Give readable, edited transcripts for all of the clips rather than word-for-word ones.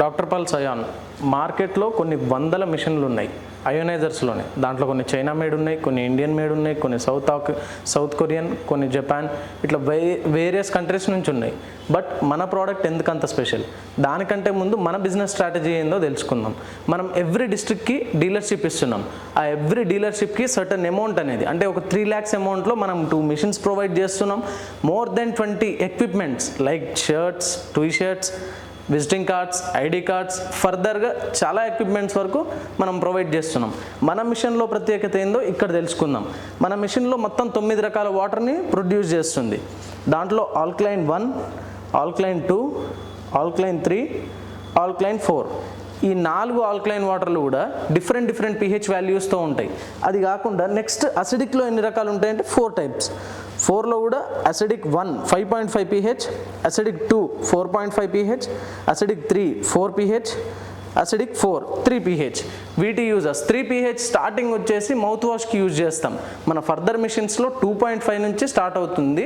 Doctor pulse ion మార్కెట్లో కొన్ని వందల మిషన్లు ఉన్నాయి అయోనైజర్స్లోనే. దాంట్లో కొన్ని చైనా మేడ్ ఉన్నాయి, కొన్ని ఇండియన్ మేడ్ ఉన్నాయి, కొన్ని సౌత్ కొరియన్, కొన్ని జపాన్, ఇట్లా వేరియస్ కంట్రీస్ నుంచి ఉన్నాయి. బట్ మన ప్రోడక్ట్ ఎందుకంత స్పెషల్? దానికంటే ముందు మన బిజినెస్ స్ట్రాటజీ ఏందో తెలుసుకుందాం. మనం ఎవ్రీ డిస్ట్రిక్ట్కి డీలర్షిప్ ఇస్తున్నాం. ఆ ఎవ్రీ డీలర్షిప్కి సర్టన్ అమౌంట్ అనేది, అంటే ఒక 3 lakhs అమౌంట్లో మనం 2 machines ప్రొవైడ్ చేస్తున్నాం. More than 20 equipments like shirts, T shirts, visiting cards, ID cards, ఫర్దర్గా చాలా ఎక్విప్మెంట్స్ వరకు మనం ప్రొవైడ్ చేస్తున్నాం. మన మిషన్లో ప్రత్యేకత ఏందో ఇక్కడ తెలుసుకుందాం. మన మిషన్లో మొత్తం 9 రకాల వాటర్ని ప్రొడ్యూస్ చేస్తుంది. దాంట్లో ఆల్కలైన్ 1, ఆల్కలైన్ 2, ఆల్కలైన్ 3, ఆల్కలైన్ 4, ఈ 4 ఆల్కలైన్ వాటర్లు కూడా డిఫరెంట్ pH వాల్యూస్తో ఉంటాయి. అది కాకుండా నెక్స్ట్ అసిడిక్లో ఎన్ని రకాలు ఉంటాయంటే 4 types. 4లో కూడా acidic 1 5.5 pH, acidic 2 4.5 pH, acidic 3 4 pH, acidic 4 3 pH. వీటి యూజర్స్ 3 pH స్టార్టింగ్ వచ్చేసి మౌత్ వాష్కి యూజ్ చేస్తాం. మన ఫర్దర్ మిషన్స్లో 2.5 నుంచి స్టార్ట్ అవుతుంది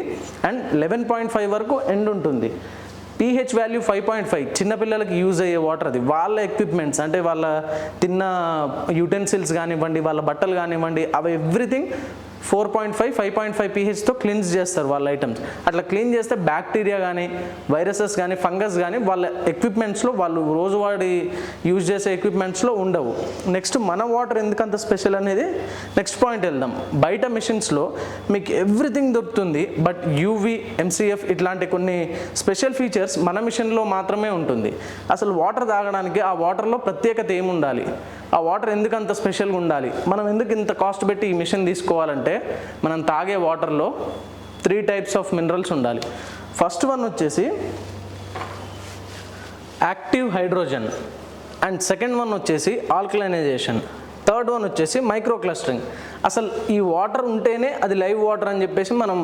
అండ్ 11.5 వరకు ఎండ్ ఉంటుంది. pH వాల్యూ 5.5 చిన్నపిల్లలకి యూజ్ అయ్యే వాటర్. అది వాళ్ళ ఎక్విప్మెంట్స్, అంటే వాళ్ళ తిన్న యూటెన్సిల్స్ కానివ్వండి, వాళ్ళ బట్టలు కానివ్వండి, అవి ఎవ్రీథింగ్ 4.5 5.5 pHతో క్లీన్స్ చేస్తారు వాళ్ళ ఐటమ్స్. అట్లా క్లీన్ చేస్తే బ్యాక్టీరియా కానీ, వైరసెస్ కానీ, ఫంగస్ కానీ వాళ్ళ ఎక్విప్మెంట్స్లో, వాళ్ళు రోజువారీ యూజ్ చేసే ఎక్విప్మెంట్స్లో ఉండవు. నెక్స్ట్ మన వాటర్ ఎందుకంత స్పెషల్ అనేది నెక్స్ట్ పాయింట్ వెళ్దాం. బయట మిషన్స్లో మీకు ఎవ్రీథింగ్ దొరుకుతుంది, బట్ యూవి, MCF ఇట్లాంటి కొన్ని స్పెషల్ ఫీచర్స్ మన మిషన్లో మాత్రమే ఉంటుంది. అసలు వాటర్ తాగడానికి ఆ వాటర్లో ప్రత్యేకత ఏముండాలి, ఆ వాటర్ ఎందుకు అంత స్పెషల్గా ఉండాలి, మనం ఎందుకు ఇంత కాస్ట్ పెట్టి ఈ మిషన్ తీసుకోవాలంటే, మనం తాగే వాటర్లో 3 types ఆఫ్ మినరల్స్ ఉండాలి. ఫస్ట్ వన్ వచ్చేసి active hydrogen, and second one వచ్చేసి ఆల్కలైనైజేషన్, థర్డ్ వన్ వచ్చేసి మైక్రో క్లస్టరింగ్. అసలు ఈ వాటర్ ఉంటేనే అది లైవ్ వాటర్ అని చెప్పేసి మనం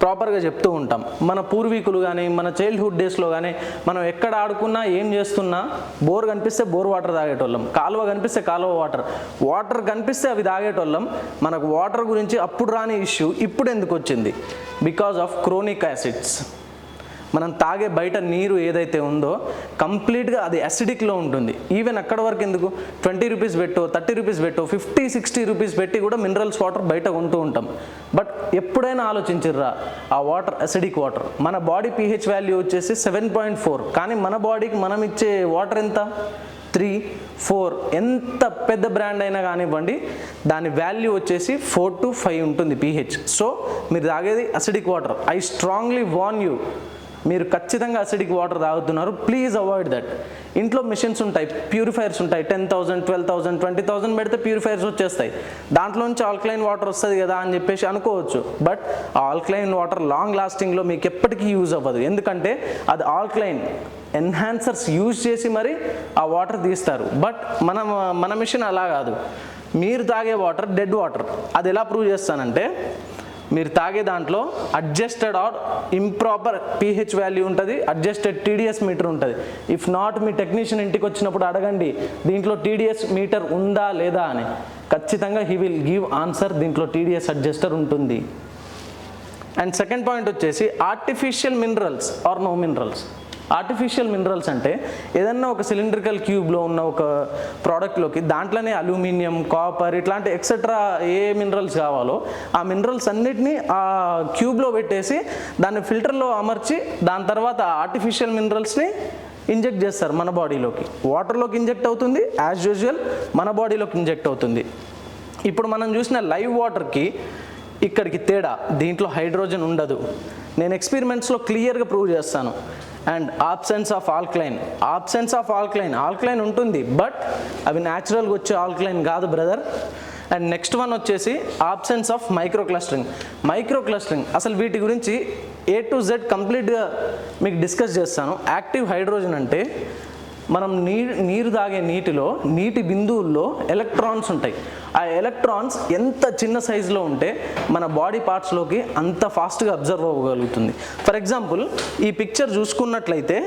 ప్రాపర్గా చెప్తూ ఉంటాం. మన పూర్వీకులు కానీ, మన చైల్డ్హుడ్ డేస్లో కానీ మనం ఎక్కడ ఆడుకున్నా, ఏం చేస్తున్నా, బోర్ కనిపిస్తే బోర్ వాటర్ తాగేటోళ్ళం, కాలువ కనిపిస్తే కాలువ వాటర్ కనిపిస్తే అవి తాగేటోళ్ళం. మనకు వాటర్ గురించి అప్పుడు రాని ఇష్యూ ఇప్పుడు ఎందుకు వచ్చింది? Because of chronic acids. మనం తాగే బయట నీరు ఏదైతే ఉందో కంప్లీట్గా అది అసిడిక్లో ఉంటుంది. ఈవెన్ అక్కడ వరకు ఎందుకు 20 రూపీస్ పెట్టో, 30 రూపీస్ పెట్టో, 50-60 రూపీస్ పెట్టి కూడా మినరల్స్ వాటర్ బయట కొంటూ ఉంటాం. బట్ ఎప్పుడైనా ఆలోచించిర్రా ఆ వాటర్ అసిడిక్ వాటర్? మన బాడీ pH వాల్యూ వచ్చేసి 7.4, కానీ మన బాడీకి మనం ఇచ్చే వాటర్ ఎంత? 3, 4. ఎంత పెద్ద బ్రాండ్ అయినా కానివ్వండి, దాని వాల్యూ వచ్చేసి 4 to 5 ఉంటుంది pH. సో మీరు తాగేది acidic water. I strongly warn you, మీరు ఖచ్చితంగా అసిడిక్ వాటర్ తాగుతున్నారు, ప్లీజ్ అవాయిడ్ దట్. ఇంట్లో మిషన్స్ ఉంటాయి, ప్యూరిఫైర్స్ ఉంటాయి, 10,000 12,000 20,000 పెడితే ప్యూరిఫైర్స్ వచ్చేస్తాయి. దాంట్లో నుంచి ఆల్కలైన్ వాటర్ వస్తుంది కదా అని చెప్పేసి అనుకోవచ్చు. బట్ ఆ ఆల్కలైన్ వాటర్ లాంగ్ లాస్టింగ్లో మీకు ఎప్పటికీ యూజ్ అవ్వదు. ఎందుకంటే అది ఆల్కలైన్ ఎన్హాన్సర్స్ యూజ్ చేసి మరి ఆ వాటర్ తీస్తారు. బట్ మన మిషన్ అలా కాదు. మీరు తాగే వాటర్ డెడ్ వాటర్. అది ఎలా ప్రూవ్ చేస్తానంటే, మీరు తాగే దాంట్లో adjusted or improper pH value ఉంటుంది, అడ్జస్టెడ్ TDS మీటర్ ఉంటుంది. ఇఫ్ నాట్, మీ టెక్నీషియన్ ఇంటికి వచ్చినప్పుడు అడగండి దీంట్లో TDS మీటర్ ఉందా లేదా అని. ఖచ్చితంగా హీ విల్ గివ్ ఆన్సర్, దీంట్లో TDS అడ్జస్టర్ ఉంటుంది. అండ్ సెకండ్ పాయింట్ వచ్చేసి artificial minerals or no minerals. Artificial minerals అంటే ఏదన్నా ఒక సిలిండ్రికల్ క్యూబ్లో ఉన్న ఒక ప్రోడక్ట్లోకి దాంట్లోనే అల్యూమినియం, కాపర్ ఇట్లాంటి ఎక్సెట్రా ఏ మినరల్స్ కావాలో ఆ మినరల్స్ అన్నిటినీ ఆ క్యూబ్లో పెట్టేసి దాన్ని ఫిల్టర్లో అమర్చి దాని తర్వాత ఆర్టిఫిషియల్ మినరల్స్ని ఇంజెక్ట్ చేస్తారు మన బాడీలోకి. వాటర్లోకి ఇంజెక్ట్ అవుతుంది, యాజ్ యూజువల్ మన బాడీలోకి ఇంజెక్ట్ అవుతుంది. ఇప్పుడు మనం చూసిన లైవ్ వాటర్కి ఇక్కడికి తేడా, దీంట్లో హైడ్రోజన్ ఉండదు. నేను ఎక్స్పెరిమెంట్స్లో క్లియర్గా ప్రూవ్ చేస్తాను. అండ్ ఆబ్సెన్స్ ఆఫ్ ఆల్కలైన్ ఉంటుంది, బట్ అవి న్యాచురల్గా వచ్చే ఆల్కలైన్ కాదు బ్రదర్. అండ్ నెక్స్ట్ వన్ వచ్చేసి ఆబ్సెన్స్ ఆఫ్ మైక్రో క్లస్టరింగ్. అసలు వీటి గురించి A to Z కంప్లీట్గా మీకు డిస్కస్ చేస్తాను. యాక్టివ్ హైడ్రోజన్ అంటే మనం నీరు తాగే నీటిలో, నీటి బిందువుల్లో ఎలక్ట్రాన్స్ ఉంటాయి. ఆ ఎలక్ట్రాన్స్ ఎంత చిన్న సైజులో ఉంటే మన బాడీ పార్ట్స్లోకి అంత ఫాస్ట్గా అబ్జర్వ్ అవ్వగలుగుతుంది. ఫర్ ఎగ్జాంపుల్ ఈ పిక్చర్ చూసుకున్నట్లయితే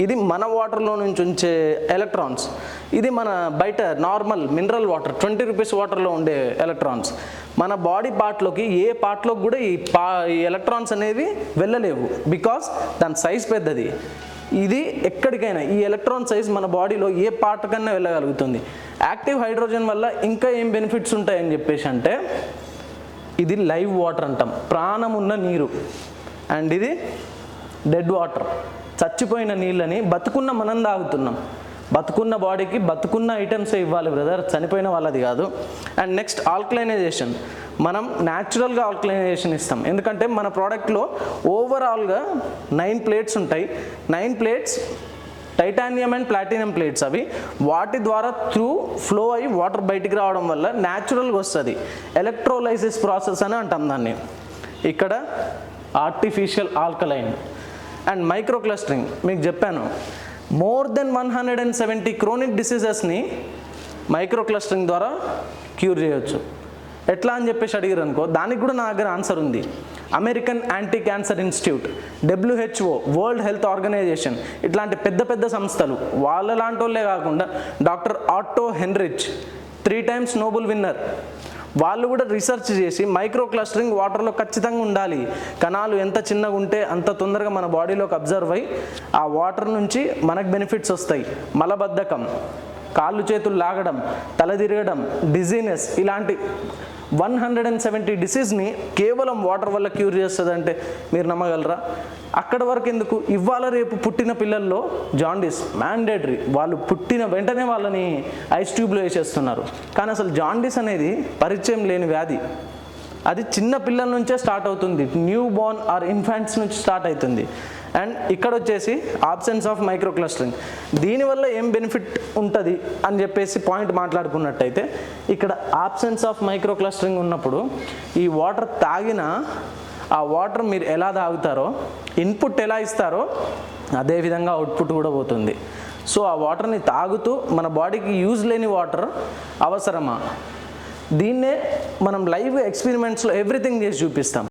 ఇది మన వాటర్లో నుంచి ఉంచే ఎలక్ట్రాన్స్, ఇది మన బయట నార్మల్ మినరల్ వాటర్ 20 రూపీస్ వాటర్లో ఉండే ఎలక్ట్రాన్స్. మన బాడీ పార్ట్లోకి ఏ పార్ట్లోకి కూడా ఈ ఎలక్ట్రాన్స్ అనేవి వెళ్ళలేవు, బికాస్ దాని సైజ్ పెద్దది. ఇది ఎక్కడికైనా ఈ ఎలక్ట్రాన్ సైజ్ మన బాడీలో ఏ పార్ట్ కన్నా వెళ్ళగలుగుతుంది. యాక్టివ్ హైడ్రోజన్ వల్ల ఇంకా ఏం బెనిఫిట్స్ ఉంటాయని చెప్పేసి అంటే ఇది లైవ్ వాటర్ అంటాం, ప్రాణం ఉన్న నీరు. అండ్ ఇది డెడ్ వాటర్, చచ్చిపోయిన నీళ్ళని బతుకున్న మనం తాగుతున్నాం. బతుకున్న బాడీకి బతుకున్న ఐటమ్సే ఇవ్వాలి బ్రదర్, చనిపోయిన వాళ్ళది కాదు. అండ్ నెక్స్ట్ ఆల్కలైనైజేషన్, మనం న్యాచురల్గా ఆల్కలైనైజేషన్ ఇస్తాం. ఎందుకంటే మన ప్రోడక్ట్లో ఓవరాల్గా 9 ప్లేట్స్ ఉంటాయి. 9 plates titanium and platinum plates. అవి వాటి ద్వారా త్రూ ఫ్లో అయ్యి వాటర్ బయటికి రావడం వల్ల న్యాచురల్గా వస్తుంది. ఎలక్ట్రోలైసిస్ ప్రాసెస్ అని అంటాం దాన్ని. ఇక్కడ artificial alkaline. And micro clustering మీకు చెప్పాను, మోర్ దెన్ 170 క్రోనిక్ డిసీజెస్ని మైక్రో క్లస్టరింగ్ ద్వారా క్యూర్ చేయొచ్చు. ఎట్లా అని చెప్పేసి అడిగారు అనుకో, దానికి కూడా నా దగ్గర ఆన్సర్ ఉంది. American anti cancer institute, WHO, world health organization, ఇట్లాంటి పెద్ద పెద్ద సంస్థలు, వాళ్ళ లాంటి వాళ్ళే కాకుండా doctor Otto Heinrich 3 times Nobel winner, వాళ్ళు కూడా రీసెర్చ్ చేసి మైక్రో క్లస్టరింగ్ వాటర్లో ఖచ్చితంగా ఉండాలి. కణాలు ఎంత చిన్నగా ఉంటే అంత తొందరగా మన బాడీలోకి అబ్జర్వ్ అయ్యి ఆ వాటర్ నుంచి మనకు బెనిఫిట్స్ వస్తాయి. మలబద్ధకం, కాళ్ళు చేతులు లాగడం, తల తిరగడం, డిజీనెస్, ఇలాంటి 170 డిసీజ్ని కేవలం వాటర్ వల్ల క్యూర్ చేస్తుంది అంటే మీరు నమ్మగలరా? అక్కడ వరకు ఎందుకు, ఇవాళ రేపు పుట్టిన పిల్లల్లో జాండీస్ మ్యాండేటరీ, వాళ్ళు పుట్టిన వెంటనే వాళ్ళని ఐస్ ట్యూబ్లో వేసేస్తున్నారు. కానీ అసలు జాండీస్ అనేది పరిచయం లేని వ్యాధి. అది చిన్న పిల్లల నుంచే స్టార్ట్ అవుతుంది, న్యూ బోర్న్ ఆర్ ఇన్ఫాంట్స్ నుంచి స్టార్ట్ అవుతుంది. అండ్ ఇక్కడ వచ్చేసి ఆబ్సెన్స్ ఆఫ్ మైక్రో క్లస్టరింగ్, దీనివల్ల ఏం బెనిఫిట్ ఉంటుంది అని చెప్పేసి పాయింట్ మాట్లాడుకున్నట్టయితే, ఇక్కడ ఆబ్సెన్స్ ఆఫ్ మైక్రో క్లస్టరింగ్ ఉన్నప్పుడు ఈ వాటర్ తాగిన ఆ వాటర్ మీరు ఎలా తాగుతారో, ఇన్పుట్ ఎలా ఇస్తారో అదేవిధంగా అవుట్పుట్ కూడా పోతుంది. సో ఆ వాటర్ని తాగుతూ మన బాడీకి యూజ్ లేని వాటర్ అవసరమా? దీన్నే మనం లైవ్ ఎక్స్పెరిమెంట్స్లో ఎవ్రీథింగ్ చేసి చూపిస్తాం.